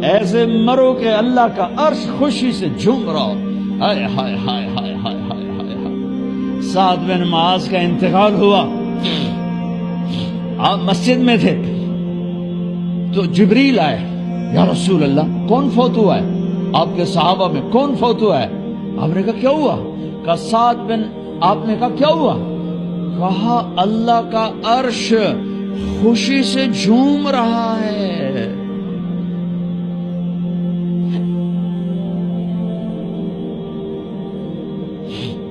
ایسے مرو کہ اللہ کا عرش خوشی سے جھوم رہا ہو. ہائے ہائے ہائے ہائے ہائے ہائے ہائے. سعد بن معاذ کا انتقال ہوا. آپ مسجد میں تھے تو جبریل آئے. یا رسول اللہ کون فوت ہوا ہے؟ آپ کے صحابہ میں کون فوت ہوا ہے؟ آپ نے کہا کیا ہوا؟ کہا سعد بن. آپ نے کہا کیا ہوا؟ کہا اللہ کا عرش خوشی سے جھوم رہا ہے.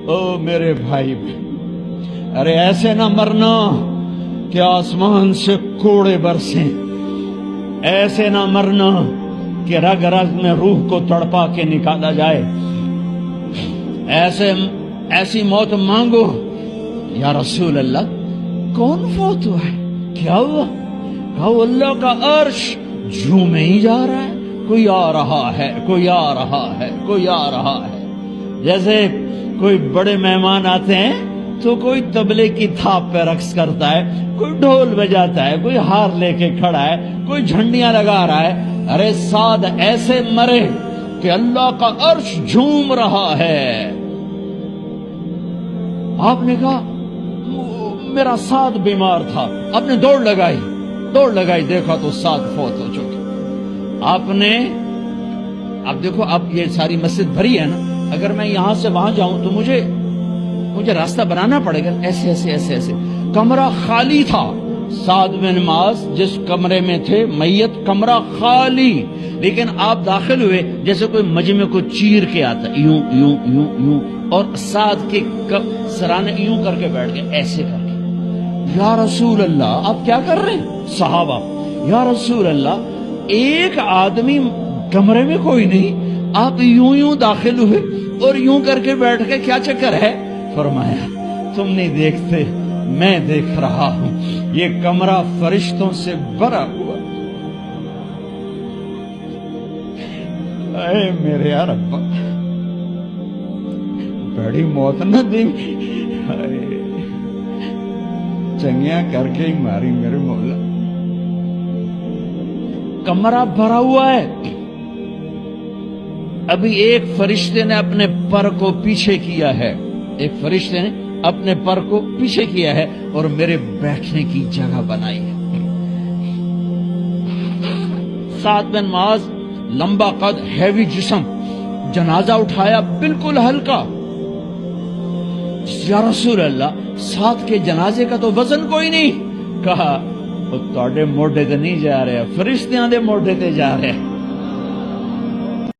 او میرے بھائی، ارے ایسے نہ مرنا کہ آسمان سے کوڑے برسیں. ایسے نہ مرنا کہ رگ رگ میں روح کو تڑپا کے نکالا جائے. ایسی موت مانگو. یا رسول اللہ کون فوت ہوا ہے؟ کیا ہوا؟ کہا اللہ کا عرش جھومے ہی جا رہا ہے. کوئی آ رہا ہے، کوئی آ رہا ہے، کوئی آ رہا ہے. جیسے کوئی بڑے مہمان آتے ہیں تو کوئی طبلے کی تھاپ پہ رقص کرتا ہے، کوئی ڈھول بجاتا ہے، کوئی ہار لے کے کھڑا ہے، کوئی جھنڈیاں لگا رہا ہے. ارے سعد ایسے مرے کہ اللہ کا عرش جھوم رہا ہے. آپ نے کہا میرا سعد بیمار تھا. آپ نے دوڑ لگائی دیکھا تو سعد فوت ہو چکے. آپ نے اب دیکھو، اب یہ ساری مسجد بھری ہے نا، اگر میں یہاں سے وہاں جاؤں تو مجھے راستہ بنانا پڑے گا. ایسے ایسے ایسے ایسے. کمرہ خالی تھا. سعد بن معاذ جس کمرے میں تھے میت، کمرہ خالی، لیکن آپ داخل ہوئے جیسے کوئی مجمع کو چیر کے آتا، یوں یوں یوں یوں، اور سعد کے سرانے یوں کر کے بیٹھ گئے، ایسے کر کے. یا رسول اللہ آپ کیا کر رہے ہیں؟ صحابہ یا رسول اللہ ایک آدمی کمرے میں کوئی نہیں، آپ یوں یوں داخل ہوئے اور یوں کر کے بیٹھ گئے، کیا چکر ہے؟ فرمایا تم نہیں دیکھتے، میں دیکھ رہا ہوں. یہ کمرہ فرشتوں سے بھرا ہوا. اے میرے رب، بڑی موت نہ دی، چنگیاں کر کے ہی ماری میرے مولا. کمرہ بھرا ہوا ہے. ابھی ایک فرشتے نے اپنے پر کو پیچھے کیا ہے، ایک فرشتے نے اپنے پر کو پیچھے کیا ہے اور میرے بیٹھنے کی جگہ بنائی ہے. سعد بن معاذ لمبا قد، ہیوی جسم، جنازہ اٹھایا بالکل ہلکا. یا رسول اللہ سعد کے جنازے کا تو وزن کوئی نہیں. کہا وہ تواڈے موڈے تے نہیں جا رہا، فرشتیاں دے موڈے تے جا رہا.